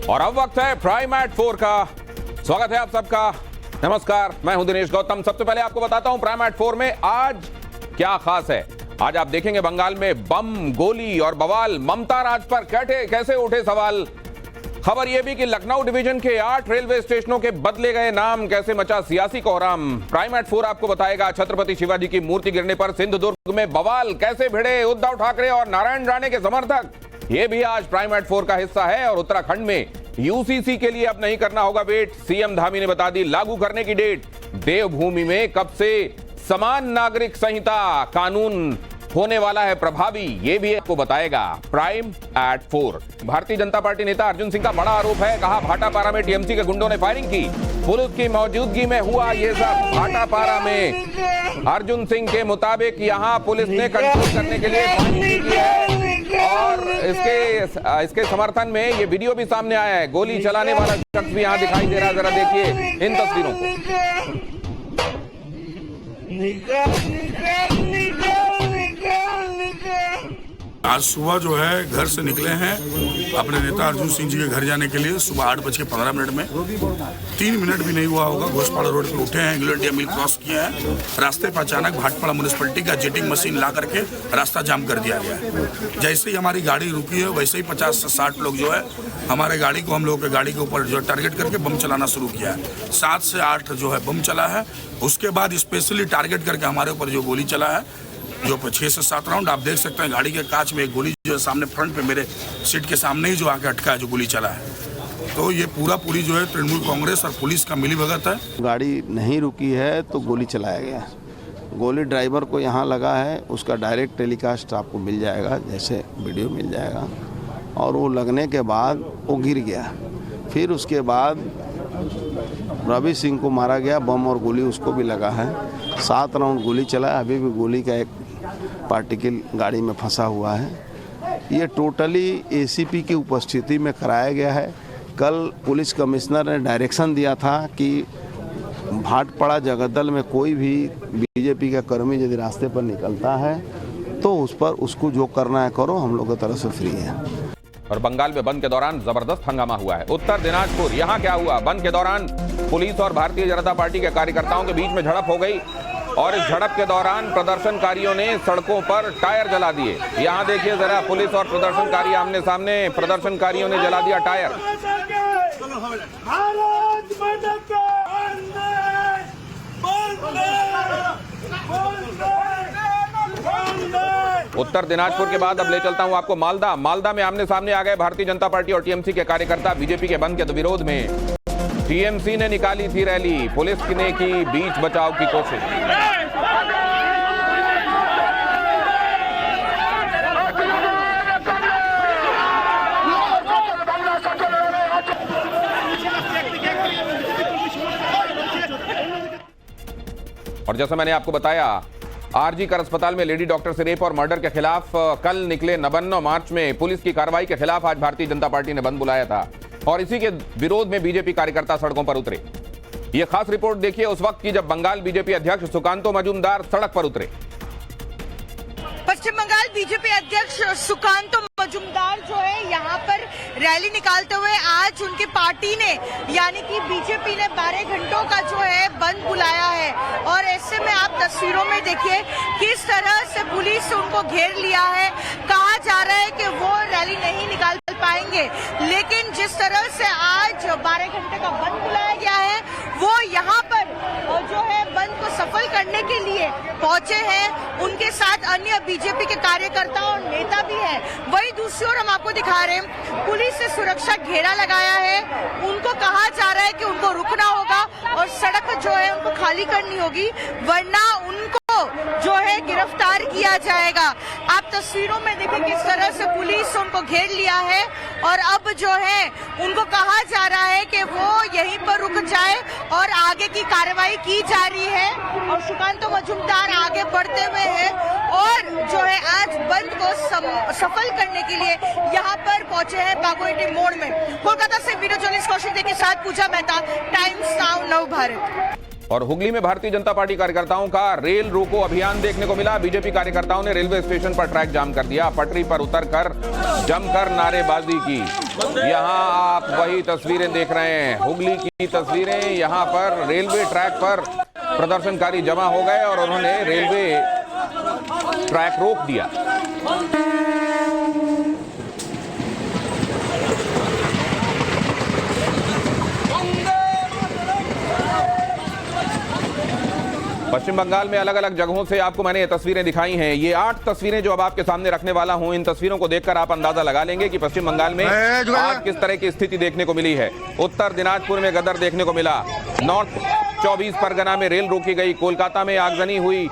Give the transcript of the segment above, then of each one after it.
और अब वक्त है प्राइम एट 4 का। स्वागत है आप सबका। नमस्कार, मैं हूं दिनेश गौतम। सबसे पहले आपको बताता हूं प्राइम एट 4 में आज क्या खास है। आज आप देखेंगे बंगाल में बम, गोली और बवाल, ममता राज पर कैसे उठे सवाल। खबर यह भी कि लखनऊ डिवीजन के 8 रेलवे स्टेशनों के बदले गए नाम, कैसे मचा सियासी कोहराम। प्राइम एट 4 आपको बताएगा छत्रपति शिवाजी की मूर्ति गिरने पर सिंधुदुर्ग में बवाल, कैसे भिड़े उद्धव ठाकरे और नारायण राणे के समर्थक। यह भी आज प्राइम एट 4 का हिस्सा है। और उत्तराखंड में यूसीसी के लिए अब नहीं करना होगा वेट, सीएम धामी ने बता दी लागू करने की डेट। देवभूमि में कब से समान नागरिक संहिता कानून होने वाला है प्रभावी, ये भी आपको बताएगा prime eight 4। Bharatiya Janata party नेता अर्जुन सिंह का बड़ा आरोप है, कहा भाटापारा में टीएमसी के गुंडों ने फायरिंग की, पुलिस की मौजूदगी में हुआ ये सब। भाटापारा में अर्जुन सिंह के मुताबिक यहां पुलिस ने कंट्रोल करने के लिए फायरिंग की है और इसके समर्थन में ये वीडियो भी सामने आया है। गोली चलाने वाला शख्स भी यहां दिखाई दे रहा है, जरा देखिए इन तस्वीरों को। आज सुबह जो है घर से निकले हैं अपने नेता अर्जुन सिंह जी के घर जाने के लिए। सुबह 8:15 में 3 मिनट भी नहीं हुआ होगा, घोषपाड़ा रोड पर उठे हैं, इंग्लैंड इंडिया मिल क्रॉस किए हैं। रास्ते पर अचानक भाटपाड़ा म्यूनिसिपैलिटी का जेटिंग मशीन ला करके रास्ता जाम कर दिया गया है। जैसे ही हमारी गाड़ी रुकी है वैसे ही 50 से 60 लोग जो है हमारे गाड़ी को, हम लोगों के गाड़ी के ऊपर जो टारगेट करके बम चलाना शुरू किया है। 7 से 8 जो है बम चला है। उसके बाद स्पेशली टारगेट करके हमारे ऊपर जो गोली चला है, जो 6 से 7 राउंड आप देख सकते हैं। गाड़ी के कांच में एक गोली जो है सामने फ्रंट पे मेरे सीट के सामने ही जो आके अटका है, जो गोली चला है। तो ये पूरी जो है तृणमूल कांग्रेस और पुलिस का मिलीभगत है। गाड़ी नहीं रुकी है तो गोली चलाया गया। गोली ड्राइवर को यहाँ लगा है, उसका डायरेक्ट टेलीकास्ट आपको मिल जाएगा, जैसे वीडियो मिल जाएगा। और वो लगने के बाद वो गिर गया। फिर उसके बाद रवि सिंह को मारा गया, बम और गोली उसको भी लगा है। 7 राउंड गोली चला है। अभी भी गोली का एक पार्टिकल गाड़ी में फंसा हुआ है। ये टोटली एसीपी की उपस्थिति में कराया गया है। कल पुलिस कमिश्नर ने डायरेक्शन दिया था कि भाटपाड़ा जगदल में कोई भी बीजेपी का कर्मी यदि रास्ते पर निकलता है तो उस पर उसको जो करना है करो, हम लोग की तरफ से फ्री है। और बंगाल में बंद के दौरान जबरदस्त हंगामा हुआ है। उत्तर दिनाजपुर, यहां क्या हुआ? बंद के दौरान पुलिस और भारतीय जनता पार्टी के कार्यकर्ताओं के बीच में झड़प हो गई और इस झड़प के दौरान प्रदर्शनकारियों ने सड़कों पर टायर जला दिए। यहां देखिए जरा, पुलिस और प्रदर्शनकारी आमने सामने, प्रदर्शनकारियों ने जला दिया टायर। उत्तर दिनाजपुर के बाद अब ले चलता हूं आपको मालदा में आमने सामने आ गए भारतीय जनता पार्टी और टीएमसी के कार्यकर्ता बीजेपी के बंद के विरोध में। टीएमसी ने निकाली थी रैली, पुलिस ने की बीच बचाव की कोशिश। और जैसा मैंने आपको बताया, आरजी कर अस्पताल में लेडी डॉक्टर से रेप और मर्डर के खिलाफ कल निकले 99 मार्च में पुलिस की कार्रवाई के खिलाफ आज भारतीय जनता पार्टी ने बंद बुलाया था और इसी के विरोध में बीजेपी कार्यकर्ता सड़कों पर उतरे। यह खास रिपोर्ट देखिए उस वक्त की जब बंगाल बीजेपी अध्यक्ष सुकांतो मजूमदार सड़क पर उतरे। पश्चिम बंगाल बीजेपी अध्यक्ष सुकांतो मजूमदार जो है यहाँ पर रैली निकालते हुए आज उनकी पार्टी ने यानी कि बीजेपी ने 12 घंटों का जो है बंद बुलाया है। और ऐसे में आप तस्वीरों में देखिए किस तरह से पुलिस से उनको घेर लिया है। कहा जा रहा है कि वो रैली नहीं निकाल पाएंगे, लेकिन जिस तरह से आज 12 घंटे का बंद बुलाया गया है वो यहाँ पर जो है बंद को सफल करने के लिए पहुंचे हैं। उनके साथ अन्य बीजेपी के कार्यकर्ता और नेता भी हैं। वही दूसरी ओर हम आपको दिखा रहे हैं, पुलिस ने सुरक्षा घेरा लगाया है। उनको कहा जा रहा है कि उनको रुकना होगा और सड़क जो है उनको खाली करनी होगी, वरना उनको जो है गिरफ्तार किया जाएगा। आप तस्वीरों में देखिए किस तरह से पुलिस उनको घेर लिया है और अब जो है उनको कहा जा रहा है कि वो यहीं पर रुक जाए और आगे की कार्रवाई की जा रही है। और सुकांतो मजूमदार आगे बढ़ते हुए हैं और जो है आज बंद को सफल करने के लिए यहाँ पर पहुंचे हैं बागोइटी मोड़ में। कोलकाता से वीडियो जर्नलिस्ट कौशिक के साथ पूजा मेहता, टाइम्स नाउ नव भारत। और हुगली में भारतीय जनता पार्टी कार्यकर्ताओं का रेल रोको अभियान देखने को मिला। बीजेपी कार्यकर्ताओं ने रेलवे स्टेशन पर ट्रैक जाम कर दिया, पटरी पर उतरकर जमकर नारेबाजी की। यहां आप वही तस्वीरें देख रहे हैं, हुगली की तस्वीरें। यहां पर रेलवे ट्रैक पर प्रदर्शनकारी जमा हो गए और उन्होंने रेलवे ट्रैक रोक दिया। पश्चिम बंगाल में अलग अलग जगहों से आपको मैंने ये तस्वीरें दिखाई हैं। ये 8 तस्वीरें जो अब आपके सामने रखने वाला हूं, इन तस्वीरों को देखकर आप अंदाजा लगा लेंगे कि पश्चिम बंगाल में आज किस तरह की स्थिति देखने को मिली है। उत्तर दिनाजपुर में गदर देखने को मिला, नॉर्थ 24 परगना में रेल रोकी गई, कोलकाता में आगजनी हुई,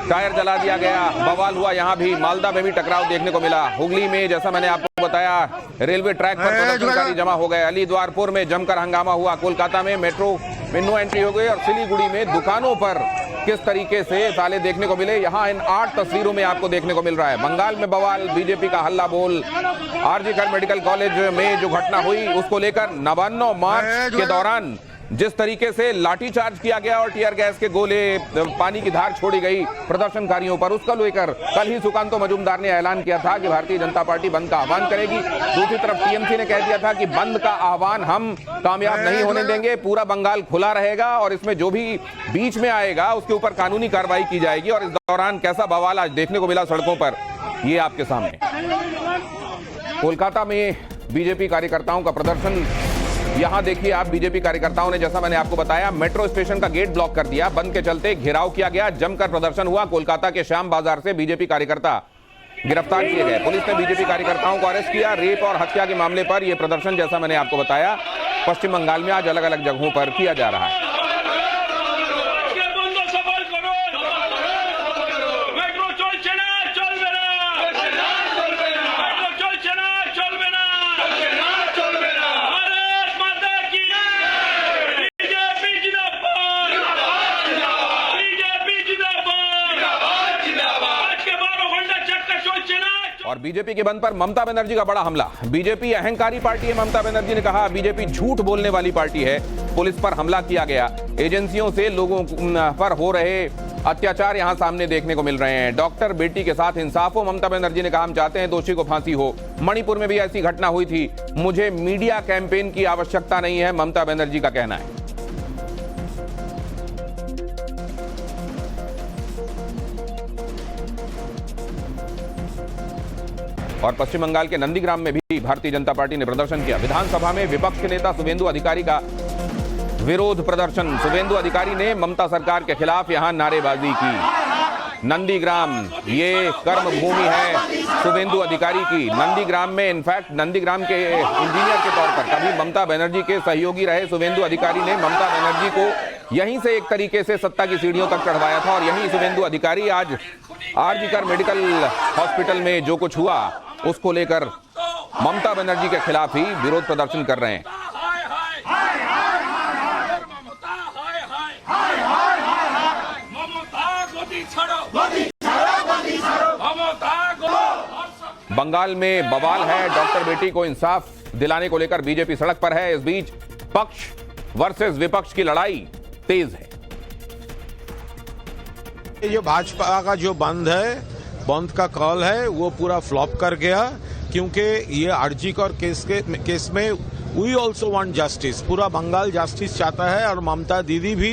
टायर जला दिया गया, बवाल हुआ यहां भी, मालदा में भी टकराव देखने को मिला। हुगली में जैसा मैंने आपको बताया रेलवे ट्रैक पर प्रदर्शनकारी जमा हो गए, अलीद्वारपुर में जमकर हंगामा हुआ, कोलकाता में मेट्रो में नो एंट्री हो गई और सिलीगुड़ी में दुकानों पर किस तरीके से ताले देखने को मिले, यहां इन 8 तस्वीरों में आपको देखने को मिल रहा है। बंगाल में बवाल, बीजेपी का हल्ला बोल, आरजी कर मेडिकल कॉलेज में जो घटना हुई उसको लेकर नवान्न मार्च के दौरान जिस तरीके से लाठीचार्ज किया गया और टीयर गैस के गोले, पानी की धार छोड़ी गई प्रदर्शनकारियों पर, उसको लेकर कल ही सुकांतो मजूमदार ने ऐलान किया था कि भारतीय जनता पार्टी बंद का आह्वान करेगी। दूसरी तरफ टीएमसी ने कह दिया था कि बंद का आह्वान हम कामयाब नहीं होने देंगे, पूरा बंगाल खुला रहेगा और इसमें जो भी बीच में आएगा उसके ऊपर कानूनी कार्रवाई की जाएगी। और इस दौरान कैसा बवाल आज देखने को मिला सड़कों पर, ये आपके सामने। कोलकाता में बीजेपी कार्यकर्ताओं का प्रदर्शन, यहां देखिए आप, बीजेपी कार्यकर्ताओं ने जैसा मैंने आपको बताया मेट्रो स्टेशन का गेट ब्लॉक कर दिया, बंद के चलते घेराव किया गया, जमकर प्रदर्शन हुआ। कोलकाता के श्याम बाजार से बीजेपी कार्यकर्ता गिरफ्तार किए गए, पुलिस ने बीजेपी कार्यकर्ताओं को अरेस्ट किया। रेप और हत्या के मामले पर यह प्रदर्शन जैसा मैंने आपको बताया पश्चिम बंगाल में आज अलग अलग जगहों पर किया जा रहा है। और बीजेपी के बंद पर ममता बनर्जी का बड़ा हमला। बीजेपी अहंकारी पार्टी है, ममता बनर्जी ने कहा बीजेपी झूठ बोलने वाली पार्टी है। पुलिस पर हमला किया गया, एजेंसियों से लोगों पर हो रहे अत्याचार यहां सामने देखने को मिल रहे हैं। डॉक्टर बेटी के साथ इंसाफ हो, ममता बनर्जी ने कहा हम चाहते हैं दोषी को फांसी हो। मणिपुर में भी ऐसी घटना हुई थी, मुझे मीडिया कैंपेन की आवश्यकता नहीं है, ममता बनर्जी का कहना है। और पश्चिम बंगाल के नंदीग्राम में भी भारतीय जनता पार्टी ने प्रदर्शन किया। विधानसभा में विपक्ष के नेता शुभेंदु अधिकारी का विरोध प्रदर्शन। शुभेंदु अधिकारी ने ममता सरकार के खिलाफ यहां नारेबाजी की। नंदीग्राम ये कर्म भूमि है शुभेंदु अधिकारी की। नंदीग्राम में इनफैक्ट नंदीग्राम के इंजीनियर के तौर पर कभी ममता बनर्जी के सहयोगी रहे शुभेंदु अधिकारी ने ममता बनर्जी को यहीं से एक तरीके से सत्ता की सीढ़ियों तक चढ़वाया था। और यहीं शुभेंदु अधिकारी आज आरजी कर मेडिकल हॉस्पिटल में जो कुछ हुआ उसको लेकर ममता बनर्जी के खिलाफ ही विरोध प्रदर्शन कर रहे हैं। बंगाल में बवाल है, डॉक्टर बेटी को इंसाफ दिलाने को लेकर बीजेपी सड़क पर है। इस बीच पक्ष वर्सेस विपक्ष की लड़ाई तेज है। ये भाजपा का जो बंद का कॉल है वो पूरा फ्लॉप कर गया, क्योंकि ये आरजी कर केस में वी ऑल्सो वांट जस्टिस। पूरा बंगाल जस्टिस चाहता है और ममता दीदी भी,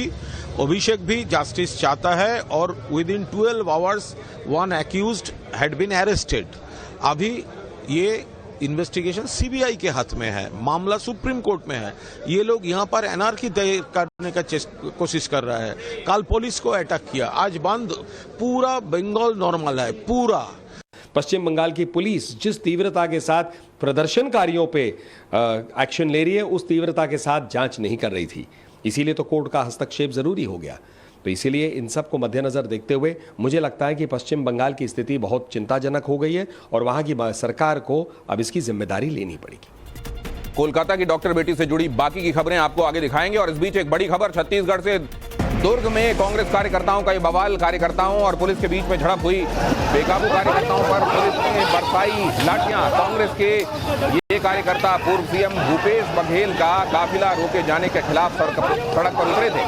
अभिषेक भी जस्टिस चाहता है। और within 12 hours one accused had been arrested. अभी ये इन्वेस्टिगेशन सीबीआई के हाथ में है, मामला सुप्रीम कोर्ट में है। ये लोग यहाँ पर एनार्की तय करने का कोशिश कर रहा है। कल पुलिस को अटैक किया, आज बंद, पूरा बंगाल नॉर्मल है पूरा। पश्चिम बंगाल की पुलिस जिस तीव्रता के साथ प्रदर्शनकारियों पे एक्शन ले रही है, उस तीव्रता के साथ जांच नहीं कर रही थी। इसीलिए तो कोर्ट का हस्तक्षेप जरूरी हो गया। तो इसीलिए इन सब को मद्देनजर देखते हुए मुझे लगता है कि पश्चिम बंगाल की स्थिति बहुत चिंताजनक हो गई है और वहां की सरकार को अब इसकी जिम्मेदारी लेनी पड़ेगी। कोलकाता की डॉक्टर बेटी से जुड़ी बाकी की खबरें आपको आगे दिखाएंगे। और इस बीच एक बड़ी खबर छत्तीसगढ़ से, दुर्ग में कांग्रेस कार्यकर्ताओं का ये बवाल, कार्यकर्ताओं और पुलिस के बीच में झड़प हुई। बेकाबू कार्यकर्ताओं पर पुलिस ने बरसाई लाठियां। कांग्रेस के ये कार्यकर्ता पूर्व सीएम भूपेश बघेल का काफिला रोके जाने के खिलाफ सड़क पर उतरे थे।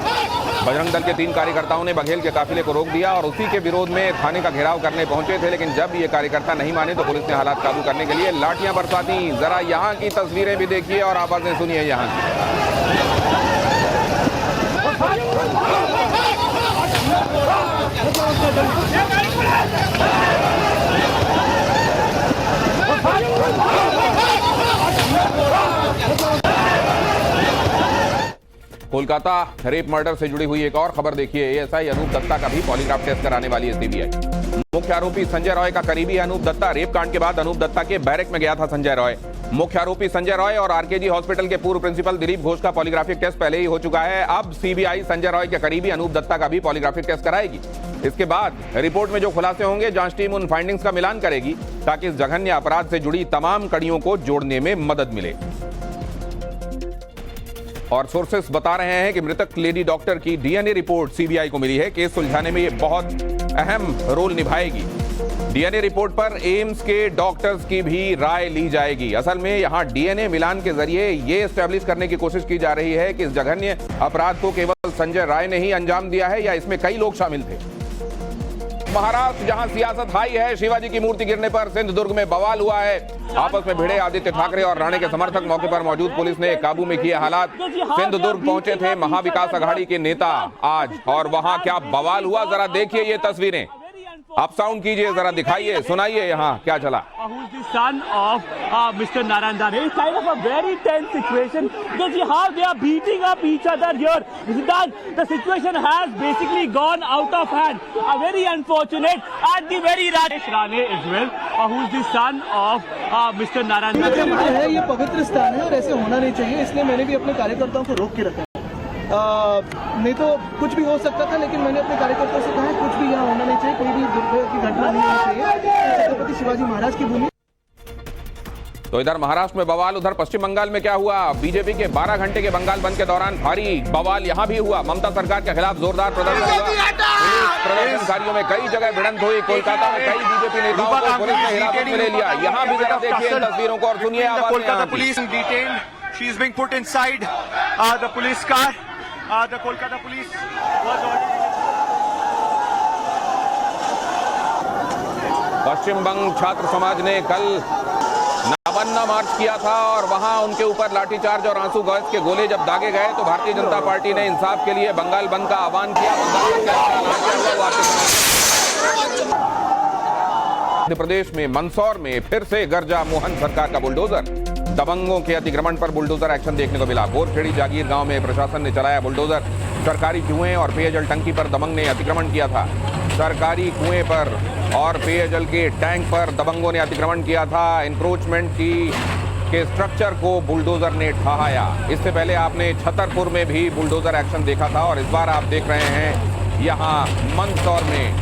बजरंग दल के 3 कार्यकर्ताओं ने बघेल के काफिले को रोक दिया और उसी के विरोध में थाने का घेराव करने पहुंचे थे, लेकिन जब ये कार्यकर्ता नहीं माने तो पुलिस ने हालात काबू करने के लिए लाठियां बरसा दी। जरा यहाँ की तस्वीरें भी देखिए और आवाजें सुनिए यहाँ की। कोलकाता रेप मर्डर से जुड़ी हुई एक और खबर देखिए। एएसआई अनूप दत्ता का भी पॉलीग्राफ टेस्ट कराने वाली है सीबीआई। मुख्य आरोपी संजय रॉय का करीबी अनूप दत्ता। रेप कांड के बाद अनूप दत्ता के बैरक में गया था संजय रॉय। मुख्य आरोपी संजय रॉय और आरकेजी हॉस्पिटल के पूर्व प्रिंसिपल दिलीप घोष का पॉलीग्राफिक टेस्ट पहले ही हो चुका है। अब सीबीआई संजय रॉय के करीबी अनूप दत्ता का भी पॉलीग्राफिक टेस्ट कराएगी। इसके बाद रिपोर्ट में जो खुलासे होंगे, जांच टीम उन फाइंडिंग्स का मिलान करेगी ताकि इस जघन्य अपराध से जुड़ी तमाम कड़ियों को जोड़ने में मदद मिले। और सोर्सेस बता रहे हैं कि मृतक लेडी डॉक्टर की डीएनए रिपोर्ट सीबीआई को मिली है। केस सुलझाने में ये बहुत अहम रोल निभाएगी। डीएनए रिपोर्ट पर एम्स के डॉक्टर्स की भी राय ली जाएगी। असल में यहां डीएनए मिलान के जरिए ये एस्टैब्लिश करने की कोशिश की जा रही है कि इस जघन्य अपराध को केवल संजय राय ने ही अंजाम दिया है या इसमें कई लोग शामिल थे। महाराष्ट्र जहां सियासत हाई है, शिवाजी की मूर्ति गिरने पर सिंधुदुर्ग में बवाल हुआ है। आपस में भिड़े आदित्य ठाकरे और राणे के समर्थक। मौके पर मौजूद पुलिस ने काबू में किए हालात। सिंधुदुर्ग पहुंचे थे महाविकास अघाड़ी के नेता आज, और वहां क्या बवाल हुआ जरा देखिए ये तस्वीरें। आप साउंड कीजिए, जरा दिखाइए, सुनाइए यहाँ क्या चला। Who's the son of Mr. Narayan Dane? It's kind of a very tense situation because how they are beating up each other here. The situation has basically gone out of hand. Very unfortunate. At the very Rajesh Rane as well, who's the son of Mr. Narayan Dane. है ये पवित्र स्थान है और ऐसे होना नहीं चाहिए, इसलिए मैंने भी अपने कार्यकर्ताओं को रोक के रखा है। नहीं तो कुछ भी हो सकता था, लेकिन मैंने अपने कार्यकर्ताओं से कहा है कुछ भी यहाँ होना नहीं चाहिए, कोई भी दुर्घटना की घटना नहीं होनी चाहिए। छत्रपति शिवाजी महाराज की भूमि। तो इधर महाराष्ट्र में बवाल, उधर पश्चिम बंगाल में क्या हुआ? बीजेपी के 12 घंटे के बंगाल बंद के दौरान भारी बवाल यहां भी हुआ। ममता सरकार के खिलाफ जोरदार प्रदर्शन हुआ। पुलिस प्रदर्शनकारियों में कई जगह भिड़ंत हुई। कोलकाता में कई बीजेपी नेताओं को पुलिस ने हिरासत में ले लिया। यहां भी जरा देखिए इन तस्वीरों को और सुनिए आवाज़। Kolkata police detained. She is being put inside the police car. The Kolkata police was already. Paschim Banga छात्र समाज ने कल नवन्ना मार्च किया था और वहां उनके ऊपर लाठीचार्ज और आंसू गैस के गोले जब दागे गए तो भारतीय जनता पार्टी ने इंसाफ के लिए बंगाल बंद का आह्वान किया। मध्य प्रदेश में मंदसौर में फिर से गरजा मोहन सरकार का बुलडोजर। दबंगों के अतिक्रमण पर बुलडोजर एक्शन देखने को मिला। बोरखेड़ी जागीर गांव में प्रशासन ने चलाया बुलडोजर। सरकारी कुएं और पेयजल टंकी पर दबंग ने अतिक्रमण किया था। सरकारी कुएं पर और पेयजल के टैंक पर दबंगों ने अतिक्रमण किया था। इंक्रोचमेंट के स्ट्रक्चर को बुलडोजर ने ढहाया। इससे पहले आपने छतरपुर में भी बुलडोजर एक्शन देखा था और इस बार आप देख रहे हैं यहाँ मंदसौर में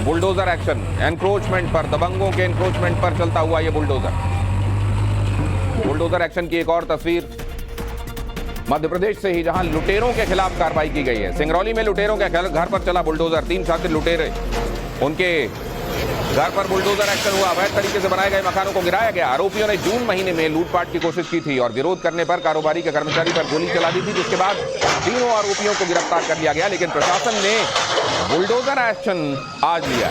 बुलडोजर एक्शन। एनक्रोचमेंट पर, दबंगों के एनक्रोचमेंट पर चलता हुआ ये बुलडोजर एक्शन की एक और तस्वीर मध्य प्रदेश से ही, जहां लुटेरों के खिलाफ कार्रवाई की गई है। सिंगरौली में लुटेरों के घर पर चला बुलडोजर। 3 शातिर लुटेरे, उनके घर पर बुलडोजर एक्शन हुआ। अवैध तरीके से बनाए गए मकानों को गिराया गया। आरोपियों ने जून महीने में लूटपाट की कोशिश की थी और विरोध करने पर कारोबारी के कर्मचारी पर गोली चला दी थी, जिसके बाद तीनों आरोपियों को गिरफ्तार कर लिया गया। लेकिन प्रशासन ने बुलडोजर एक्शन आज लिया।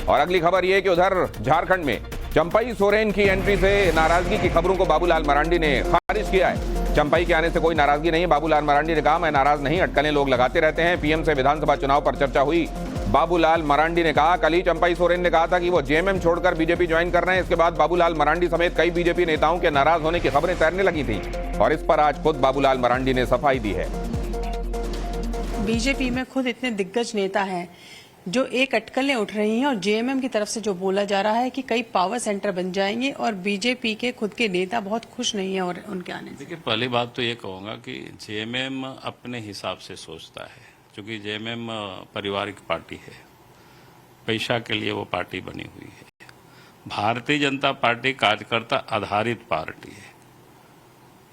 और अगली खबर यह कि उधर झारखंड में चंपई सोरेन की एंट्री से नाराजगी की खबरों को बाबूलाल मरांडी ने खारिज किया है। चंपई के आने से कोई नाराजगी नहीं। बाबूलाल मरांडी ने कहा, मैं नाराज नहीं, अटकलें लोग लगाते रहते हैं। पीएम से विधानसभा चुनाव पर चर्चा हुई। बाबूलाल मरांडी ने कहा, कल ही चंपई सोरेन ने कहा था कि वो जेएमएम छोड़कर बीजेपी ज्वाइन कर रहे हैं। इसके बाद बाबूलाल मरांडी समेत कई बीजेपी नेताओं के नाराज होने की खबरें तैरने लगी थी और इस पर आज खुद बाबूलाल मरांडी ने सफाई दी है। बीजेपी में खुद इतने दिग्गज नेता हैं जो एक अटकलें उठ रही हैं और जेएमएम की तरफ से जो बोला जा रहा है कि कई पावर सेंटर बन जाएंगे और बीजेपी के खुद के नेता बहुत खुश नहीं है और उनके आने से। देखिए, पहली बात तो ये कहूँगा कि जेएमएम अपने हिसाब से सोचता है, क्योंकि जेएमएम पारिवारिक पार्टी है, पैसा के लिए वो पार्टी बनी हुई है। भारतीय जनता पार्टी कार्यकर्ता आधारित पार्टी है,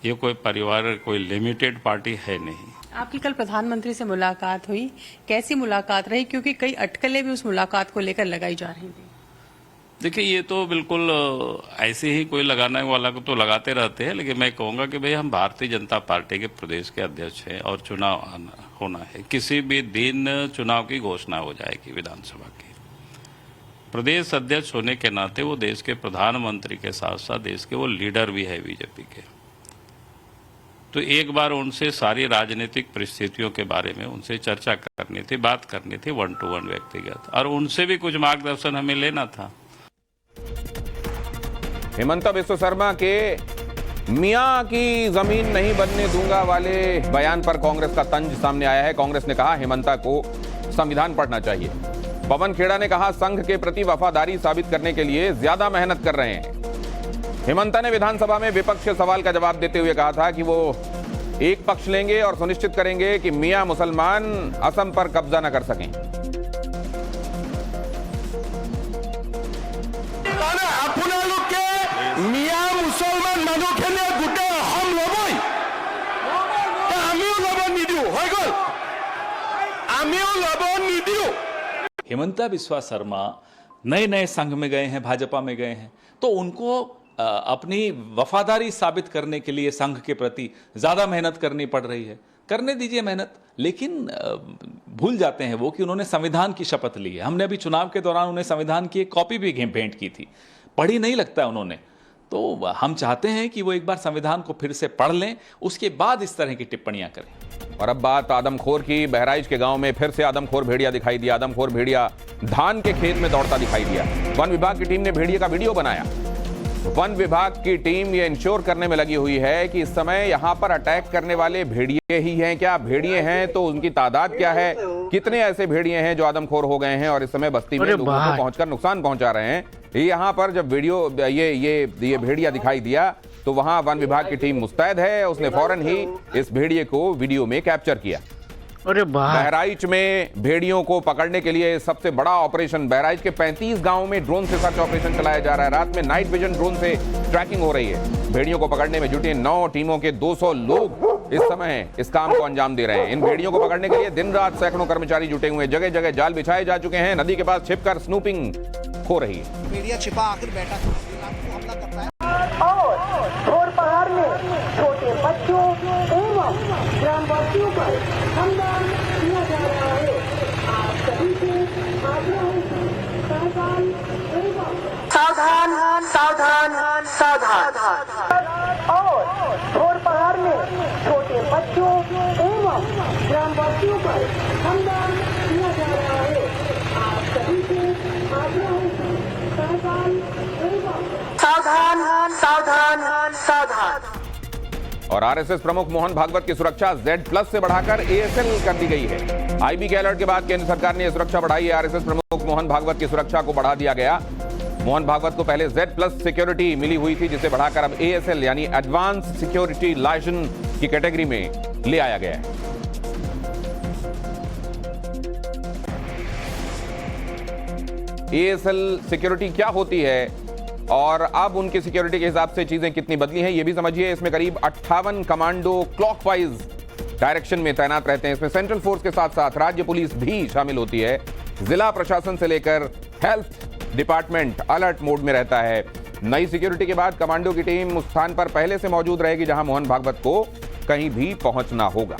ये कोई परिवार, कोई लिमिटेड पार्टी है नहीं। आपकी कल प्रधानमंत्री से मुलाकात हुई, कैसी मुलाकात रही? क्योंकि कई अटकलें भी उस मुलाकात को लेकर लगाई जा रही थी। देखिए, ये तो बिल्कुल ऐसे ही कोई लगाने वाला को तो लगाते रहते हैं, लेकिन मैं कहूँगा कि भाई हम भारतीय जनता पार्टी के प्रदेश के अध्यक्ष हैं और चुनाव होना है। किसी भी दिन चुनाव की घोषणा हो जाएगी विधानसभा की। प्रदेश अध्यक्ष होने के नाते वो देश के प्रधानमंत्री के साथ साथ देश के वो लीडर भी है बीजेपी के। तो एक बार उनसे सारी राजनीतिक परिस्थितियों के बारे में उनसे चर्चा करनी थी, बात करनी थी 1-to-1 व्यक्तिगत, और उनसे भी कुछ मार्गदर्शन हमें लेना था। हिमंता बिस्वा शर्मा के मियां की जमीन नहीं बनने दूंगा वाले बयान पर कांग्रेस का तंज सामने आया है। कांग्रेस ने कहा हिमंता को संविधान पढ़ना चाहिए। पवन खेड़ा ने कहा संघ के प्रति वफादारी साबित करने के लिए ज्यादा मेहनत कर रहे हैं। हिमंता ने विधानसभा में विपक्ष के सवाल का जवाब देते हुए कहा था कि वो एक पक्ष लेंगे और सुनिश्चित करेंगे कि मियां मुसलमान असम पर कब्जा न कर सकें। मियां मुसलमान मानुखिने गोटे हम लबई आमिও লব নিদিও হৈ গল आमिও लब निदियो। हिमंता बिस्वा शर्मा नए संघ में गए हैं, भाजपा में गए हैं, तो उनको अपनी वफादारी साबित करने के लिए संघ के प्रति ज्यादा मेहनत करनी पड़ रही है। करने दीजिए मेहनत, लेकिन भूल जाते हैं वो कि उन्होंने संविधान की शपथ ली है। हमने अभी चुनाव के दौरान उन्हें संविधान की एक कॉपी भी भेंट की थी, पढ़ी नहीं लगता उन्होंने। तो हम चाहते हैं कि वो एक बार संविधान को फिर से पढ़ लें, उसके बाद इस तरह की टिप्पणियां करें। और अब बात आदमखोर की। बहराइच के गांव में फिर से आदमखोर भेड़िया दिखाई दिया। आदमखोर भेड़िया धान के खेत में दौड़ता दिखाई दिया। वन विभाग की टीम ने भेड़िए का वीडियो बनाया। वन विभाग की टीम ये इंश्योर करने में लगी हुई है कि इस समय यहां पर अटैक करने वाले भेड़िए ही हैं क्या, भेड़िए हैं तो उनकी तादाद क्या है, कितने ऐसे भेड़िए हैं जो आदमखोर हो गए हैं और इस समय बस्ती में लोगों को पहुंचकर नुकसान पहुंचा रहे हैं। यहां पर जब वीडियो ये भेड़िया दिखाई दिया तो वहां वन विभाग की टीम मुस्तैद है, उसने फौरन ही इस भेड़िए को वीडियो में कैप्चर किया। बहराइच में भेड़ियों को पकड़ने के लिए सबसे बड़ा ऑपरेशन, बहराइच के 35 गांवों में ड्रोन से सर्च ऑपरेशन चलाया जा रहा है। रात में नाइट विजन ड्रोन से ट्रैकिंग हो रही है। भेड़ियों को पकड़ने में जुटे 9 टीमों के 200 लोग इस समय इस काम को अंजाम दे रहे हैं। इन भेड़ियों को पकड़ने के लिए दिन रात सैकड़ों कर्मचारी जुटे हुए हैं। जगह जगह जाल बिछाए जा चुके हैं। नदी के पास छिपकर स्नूपिंग हो रही है। भेड़िया छिपा आकर बैठा हमला करता है। और घोर पहाड़ में छोटे बच्चों एवं ग्रामवासियों पर हमला किया जा रहा है। आप सभी से आग्रह है कि सावधान एवं सावधान सावधान सावधान। और घोर पहाड़ में छोटे बच्चों एवं ग्रामवासियों पर हमला किया जा रहा है। आप सभी से आग्रह है कि सावधान एवं सावधान सावधान सावधान। और आरएसएस प्रमुख मोहन भागवत की सुरक्षा Z+ से बढ़ाकर ASL कर दी गई है। आईबी के अलर्ट के बाद केंद्र सरकार ने यह सुरक्षा बढ़ाई है। आरएसएस प्रमुख मोहन भागवत की सुरक्षा को बढ़ा दिया गया। मोहन भागवत को पहले Z+ सिक्योरिटी मिली हुई थी, जिसे बढ़ाकर अब ASL यानी एडवांस सिक्योरिटी लाइसेंस की कैटेगरी में ले आया गया है। ASL सिक्योरिटी क्या होती है और अब उनकी सिक्योरिटी के हिसाब से चीजें कितनी बदली हैं, ये भी समझिए। इसमें करीब 58 कमांडो क्लॉकवाइज डायरेक्शन में तैनात रहते हैं। इसमें सेंट्रल फोर्स के साथ साथ राज्य पुलिस भी शामिल होती है। जिला प्रशासन से लेकर हेल्थ डिपार्टमेंट अलर्ट मोड में रहता है। नई सिक्योरिटी के बाद कमांडो की टीम उस स्थान पर पहले से मौजूद रहेगी जहां मोहन भागवत को कहीं भी पहुंचना होगा।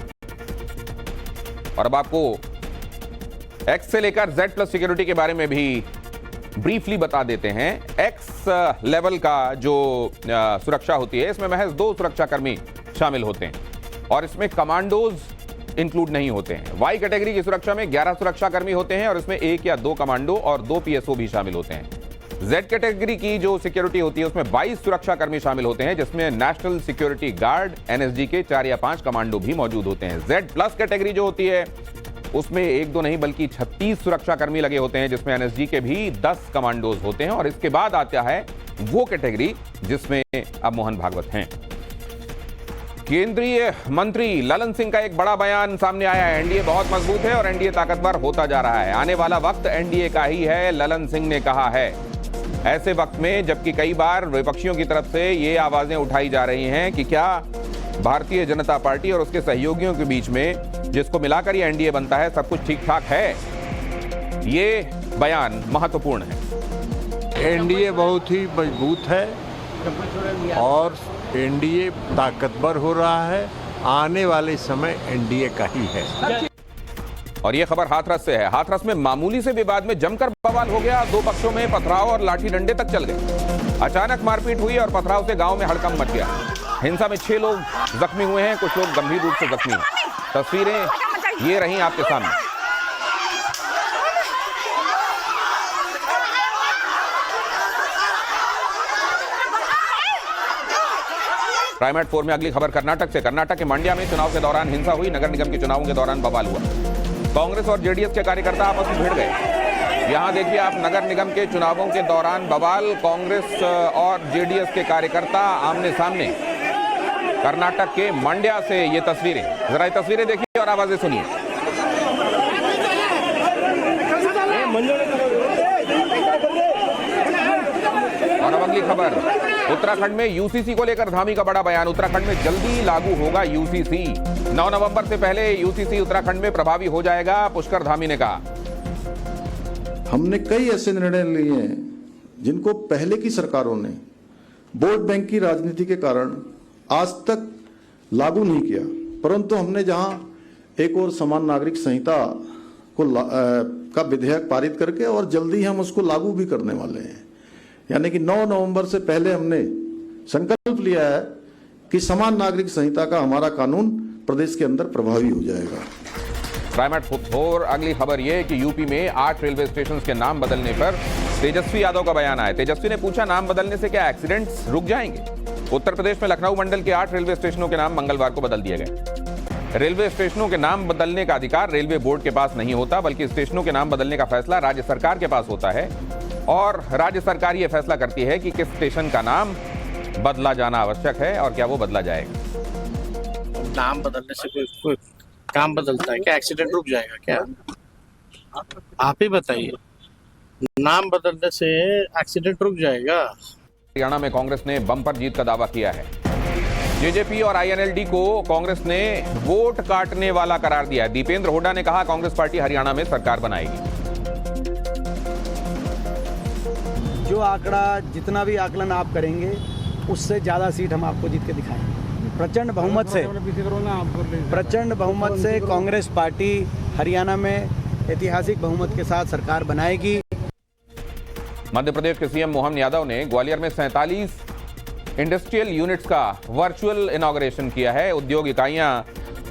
और अब आपको X से लेकर Z+ सिक्योरिटी के बारे में भी ब्रीफली बता देते हैं। X लेवल का जो सुरक्षा होती है, इसमें महज 2 सुरक्षाकर्मी शामिल होते हैं और इसमें कमांडोज इंक्लूड नहीं होते हैं। Y कैटेगरी की सुरक्षा में 11 सुरक्षाकर्मी होते हैं और इसमें 1 या 2 कमांडो और 2 PSO भी शामिल होते हैं। Z कैटेगरी की जो सिक्योरिटी होती है उसमें 22 सुरक्षाकर्मी शामिल होते हैं, जिसमें नेशनल सिक्योरिटी गार्ड NSG के 4 या 5 कमांडो भी मौजूद होते हैं। Z+ कैटेगरी जो होती है उसमें 1-2 नहीं बल्कि 36 सुरक्षाकर्मी लगे होते हैं, जिसमें NSG के भी 10 कमांडोज होते हैं। और इसके बाद आता है वो कैटेगरी जिसमें अब मोहन भागवत हैं। केंद्रीय मंत्री ललन सिंह का एक बड़ा बयान सामने आया है। एनडीए बहुत मजबूत है और एनडीए ताकतवर होता जा रहा है। आने वाला वक्त एनडीए का ही है, ललन सिंह ने कहा है। ऐसे वक्त में जबकि कई बार विपक्षियों की तरफ से ये आवाजें उठाई जा रही हैं कि क्या भारतीय जनता पार्टी और उसके सहयोगियों के बीच में जिसको मिलाकर ये एनडीए बनता है सब कुछ ठीक ठाक है, ये बयान महत्वपूर्ण है। एनडीए बहुत ही मजबूत है और एनडीए ताकतवर हो रहा है। आने वाले समय एनडीए का ही है। और ये खबर हाथरस से है। हाथरस में मामूली से विवाद में जमकर बवाल हो गया। दो पक्षों में पथराव और लाठी डंडे तक चल गए। अचानक मारपीट हुई और पथराव से गांव में हड़कंप मच गया। हिंसा में 6 लोग जख्मी हुए हैं, कुछ लोग गंभीर रूप से जख्मी हैं। तस्वीरें ये रही आपके सामने। प्राइमेट 4 में अगली खबर कर्नाटक से। कर्नाटक के मंड्या में चुनाव के दौरान हिंसा हुई। नगर निगम के चुनावों के दौरान बवाल हुआ। कांग्रेस और जेडीएस के कार्यकर्ता आपस में भिड़ गए। यहां देखिए आप, नगर निगम के चुनावों के दौरान बवाल। कांग्रेस और जेडीएस के कार्यकर्ता आमने सामने। कर्नाटक के मंड्या से ये तस्वीरें। जरा ये तस्वीरें देखिए और आवाजें सुनिए। और अब अगली खबर, उत्तराखंड में यूसीसी को लेकर धामी का बड़ा बयान। उत्तराखंड में जल्दी लागू होगा यूसीसी। 9 नवंबर से पहले यूसीसी उत्तराखंड में प्रभावी हो जाएगा, पुष्कर धामी ने कहा। हमने कई ऐसे निर्णय लिए हैं जिनको पहले की सरकारों ने वोट बैंक की राजनीति के कारण आज तक लागू नहीं किया, परंतु हमने जहां एक और समान नागरिक संहिता को का विधेयक पारित करके और जल्दी हम उसको लागू भी करने वाले हैं। यानी कि 9 नवंबर से पहले हमने संकल्प लिया है कि समान नागरिक संहिता का हमारा कानून प्रदेश के अंदर प्रभावी हो जाएगा। प्राइमेट 4 अगली खबर यह कि यूपी में 8 रेलवे स्टेशन के नाम बदलने पर तेजस्वी यादव का बयान आया। तेजस्वी ने पूछा, नाम बदलने से क्या एक्सीडेंट्स रुक जाएंगे? उत्तर प्रदेश में लखनऊ मंडल के 8 रेलवे स्टेशनों के नाम मंगलवार को बदल दिए गए। रेलवे स्टेशनों के नाम बदलने का अधिकार रेलवे बोर्ड के पास नहीं होता, बल्कि स्टेशनों के नाम बदलने का फैसला राज्य सरकार के पास होता है और राज्य सरकार यह फैसला करती है कि किस स्टेशन का नाम बदला जाना आवश्यक है और क्या वो बदला जाएगा। नाम बदलने से कोई काम बदलता है क्या? एक्सीडेंट रुक जाएगा क्या? आप ही बताइए, नाम बदलने से एक्सीडेंट रुक जाएगा? हरियाणा में कांग्रेस ने बम्पर जीत का दावा किया है। जेजेपी और आईएनएलडी को कांग्रेस ने वोट काटने वाला करार दिया है। दीपेंद्र हुड्डा ने कहा, कांग्रेस पार्टी हरियाणा में सरकार बनाएगी। जो आंकड़ा, जितना भी आकलन आप करेंगे, उससे ज्यादा सीट हम आपको जीत के दिखाएंगे। प्रचंड बहुमत से कांग्रेस पार्टी हरियाणा में ऐतिहासिक बहुमत के साथ सरकार बनाएगी। मध्य प्रदेश के सीएम मोहन यादव ने ग्वालियर में 47 इंडस्ट्रियल यूनिट्स का वर्चुअल इनॉग्रेशन किया है। उद्योग इकाइयां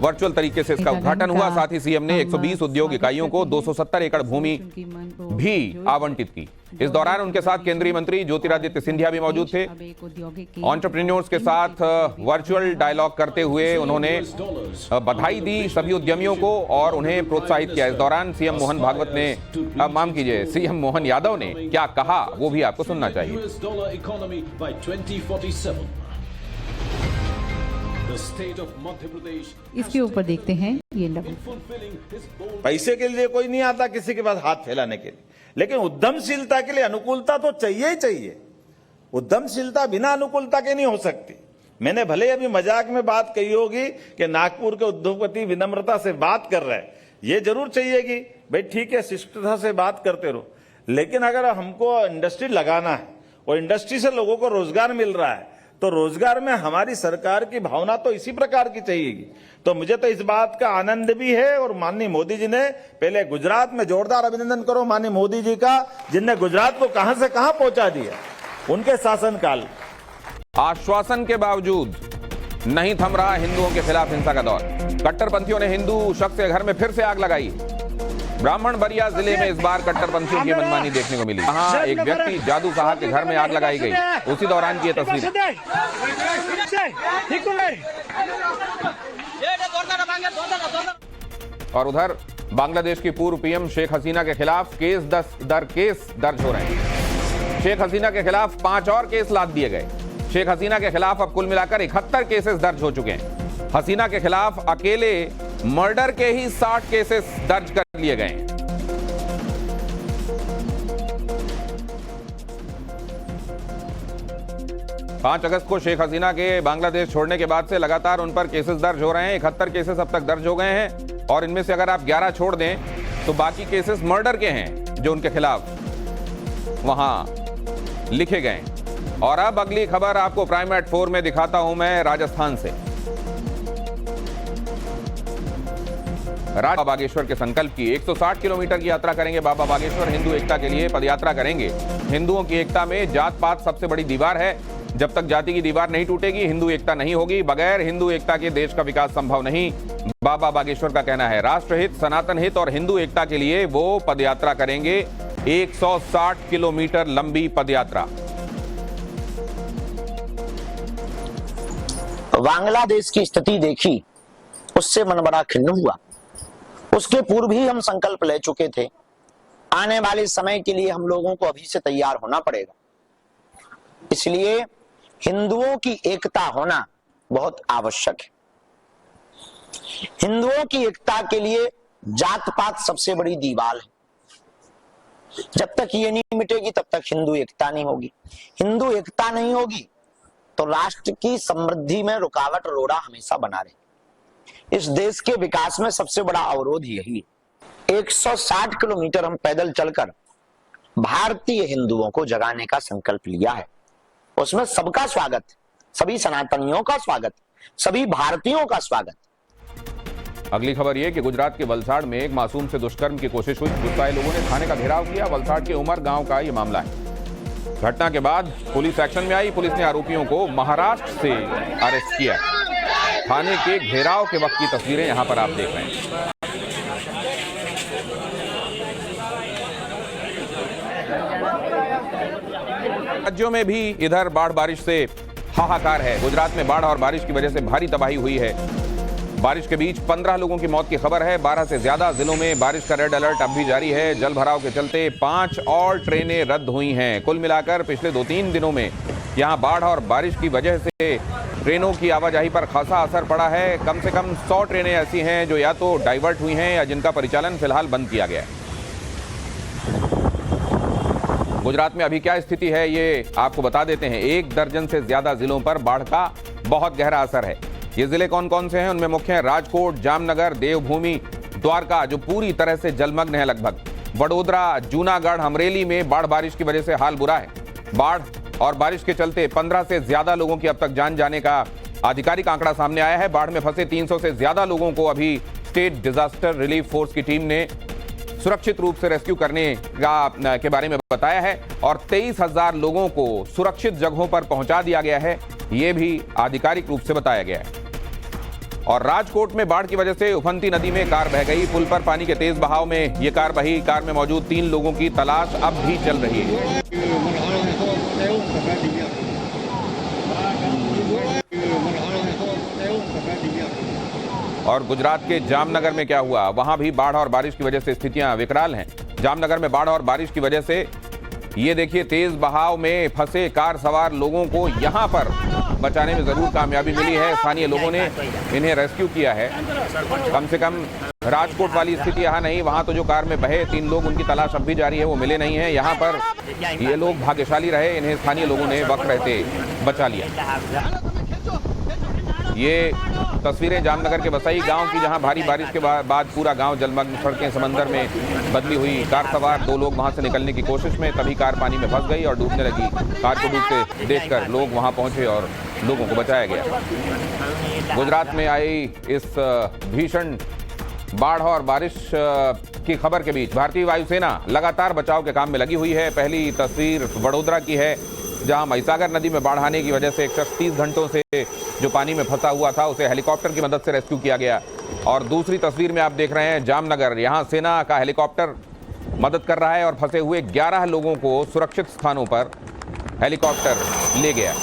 वर्चुअल तरीके से इसका उद्घाटन हुआ। साथ ही सीएम ने 120 उद्योग इकाइयों को 270 एकड़ भूमि भी आवंटित की। इस दौरान उनके साथ केंद्रीय मंत्री ज्योतिरादित्य सिंधिया भी मौजूद थे। एंटरप्रेन्योर्स के साथ वर्चुअल डायलॉग करते हुए उन्होंने बधाई दी सभी उद्यमियों को और उन्हें प्रोत्साहित किया। इस दौरान सीएम मोहन भागवत ने, माफ कीजिए, सीएम मोहन यादव ने क्या कहा वो भी आपको सुनना चाहिए। इसके ऊपर देखते हैं ये लघु। पैसे के लिए कोई नहीं आता किसी के पास हाथ फैलाने के लिए, लेकिन उद्यमशीलता के लिए अनुकूलता तो चाहिए ही चाहिए। उद्यमशीलता बिना अनुकूलता के नहीं हो सकती। मैंने भले अभी मजाक में बात कही होगी कि नागपुर के उद्योगपति विनम्रता से बात कर रहे हैं, ये जरूर चाहिए कि भाई ठीक है शिष्टता से बात करते रहो, लेकिन अगर हमको इंडस्ट्री लगाना है और इंडस्ट्री से लोगों को रोजगार मिल रहा है तो रोजगार में हमारी सरकार की भावना तो इसी प्रकार की चाहिएगी। तो मुझे तो इस बात का आनंद भी है और माननीय मोदी जी ने, पहले गुजरात में जोरदार अभिनंदन करो माननीय मोदी जी का, जिनने गुजरात को कहां से कहां पहुंचा दिया उनके शासनकाल। आश्वासन के बावजूद नहीं थम रहा हिंदुओं के खिलाफ हिंसा का दौर। कट्टरपंथियों ने हिंदू शख्स के घर में फिर से आग लगाई। ब्राह्मणबरिया जिले में इस बार कट्टरपंथियों की मनमानी देखने को मिली। वहां एक व्यक्ति जादू साहब के घर में आग लगाई गई। उसी दौरान की ये तस्वीर। और उधर बांग्लादेश की पूर्व पीएम शेख हसीना के खिलाफ केस दर्ज हो रहे हैं। शेख हसीना के खिलाफ 5 और केस लाद दिए गए। शेख हसीना के खिलाफ अब कुल मिलाकर 71 केसेस दर्ज हो चुके हैं। हसीना के खिलाफ अकेले मर्डर के ही 60 केसेस दर्ज कर लिए गए हैं। पांच अगस्त को शेख हसीना के बांग्लादेश छोड़ने के बाद से लगातार उन पर केसेस दर्ज हो रहे हैं। 71 केसेस अब तक दर्ज हो गए हैं और इनमें से अगर आप 11 छोड़ दें तो बाकी केसेस मर्डर के हैं जो उनके खिलाफ वहां लिखे गए। और अब अगली खबर आपको प्राइम एट 4 में दिखाता हूं मैं राजस्थान से। बाबा बागेश्वर के संकल्प की 160 किलोमीटर की यात्रा करेंगे बाबा बागेश्वर। हिंदू एकता के लिए पदयात्रा करेंगे। हिंदुओं की एकता में जात पात सबसे बड़ी दीवार है। जब तक जाति की दीवार नहीं टूटेगी, हिंदू एकता नहीं होगी। बगैर हिंदू एकता के देश का विकास संभव नहीं, बाबा बागेश्वर का कहना है। राष्ट्रहित, सनातन हित और हिंदू एकता के लिए वो पदयात्रा करेंगे। 160 किलोमीटर लंबी पदयात्रा। बांग्लादेश की स्थिति देखी, उससे मन बड़ा खिन्न हुआ। उसके पूर्व ही हम संकल्प ले चुके थे। आने वाले समय के लिए हम लोगों को अभी से तैयार होना पड़ेगा। इसलिए हिंदुओं की एकता होना बहुत आवश्यक है। हिंदुओं की एकता के लिए जात पात सबसे बड़ी दीवार है। जब तक ये नहीं मिटेगी तब तक हिंदू एकता नहीं होगी। हिंदू एकता नहीं होगी तो राष्ट्र की समृद्धि में रुकावट रोड़ा हमेशा बना रहे। इस देश के विकास में सबसे बड़ा अवरोध यही है। 160 किलोमीटर हम पैदल चलकर भारतीय हिंदुओं को जगाने का संकल्प लिया है। उसमें सबका स्वागत, सभी सनातनियों का स्वागत, सभी भारतीयों का स्वागत। अगली खबर यह कि गुजरात के वलसाड़ में एक मासूम से दुष्कर्म की कोशिश हुई। गुस्साए लोगों ने थाने का घेराव किया। वलसाड़ के उमर गांव का यह मामला है। घटना के बाद पुलिस एक्शन में आई। पुलिस ने आरोपियों को महाराष्ट्र से अरेस्ट किया। थाने के घेराव के वक्त की तस्वीरें यहां पर आप देख रहे हैं। राज्यों में भी इधर बाढ़ बारिश से हाहाकार है। गुजरात में बाढ़ और बारिश की वजह से भारी तबाही हुई है। बारिश के बीच 15 लोगों की मौत की खबर है। 12 से ज्यादा जिलों में बारिश का रेड अलर्ट अब भी जारी है। जल भराव के चलते 5 और ट्रेनें रद्द हुई हैं। कुल मिलाकर पिछले 2-3 दिनों में यहां बाढ़ और बारिश की वजह से ट्रेनों की आवाजाही पर खासा असर पड़ा है। कम से कम 100 ट्रेनें ऐसी हैं जो या तो डाइवर्ट हुई हैं या जिनका परिचालन फिलहाल बंद किया गया है। गुजरात में अभी क्या स्थिति है ये आपको बता देते हैं। 1 दर्जन से ज्यादा जिलों पर बाढ़ का बहुत गहरा असर है। ये जिले कौन कौन से हैं? उनमें मुख्य हैं राजकोट, जामनगर, देवभूमि, द्वारका जो पूरी तरह से जलमग्न है लगभग। वडोदरा, जूनागढ़, अमरेली में बाढ़ बारिश की वजह से हाल बुरा है। बाढ़ और बारिश के चलते 15 से ज्यादा लोगों की अब तक जान जाने का आधिकारिक आंकड़ा सामने आया है। बाढ़ में फंसे 300 से ज्यादा लोगों को अभी स्टेट डिजास्टर रिलीफ फोर्स की टीम ने सुरक्षित रूप से रेस्क्यू करने के बारे में बताया है और 23,000 लोगों को सुरक्षित जगहों पर पहुंचा दिया गया है। यह भी आधिकारिक रूप से बताया गया है। और राजकोट में बाढ़ की वजह से उफनती नदी में कार बह गई। पुल पर पानी के तेज बहाव में यह कार बही। कार में मौजूद 3 लोगों की तलाश अब भी चल रही है। और गुजरात के जामनगर में क्या हुआ? वहां भी बाढ़ और बारिश की वजह से स्थितियां विकराल हैं। जामनगर में बाढ़ और बारिश की वजह से ये देखिए तेज बहाव में फंसे कार सवार लोगों को यहां पर बचाने में जरूर कामयाबी मिली है। स्थानीय लोगों ने इन्हें रेस्क्यू किया है। कम से कम राजकोट वाली स्थिति यहाँ नहीं। वहां तो जो कार में बहे 3 लोग, उनकी तलाश अब भी जारी है, वो मिले नहीं है। यहाँ पर ये लोग भाग्यशाली रहे, इन्हें स्थानीय लोगों ने वक्त रहते बचा लिया। ये तस्वीरें जामनगर के बसई गांव की, जहां भारी बारिश के बाद पूरा गांव जलमग्न, सड़कें समंदर में बदली हुई। कार सवार 2 लोग वहां से निकलने की कोशिश में, तभी कार पानी में फंस गई और डूबने लगी। कार को डूबते देखकर लोग वहां पहुंचे और लोगों को बचाया गया। गुजरात में आई इस भीषण बाढ़ और बारिश की खबर के बीच भारतीय वायुसेना लगातार बचाव के काम में लगी हुई है। पहली तस्वीर वडोदरा की है, जहां महिसागर नदी में बाढ़ आने की वजह से एक शख्स 30 घंटों से जो पानी में फंसा हुआ था, उसे हेलीकॉप्टर की मदद से रेस्क्यू किया गया। और दूसरी तस्वीर में आप देख रहे हैं जामनगर, यहां सेना का हेलीकॉप्टर मदद कर रहा है और फंसे हुए 11 लोगों को सुरक्षित स्थानों पर हेलीकॉप्टर ले गया।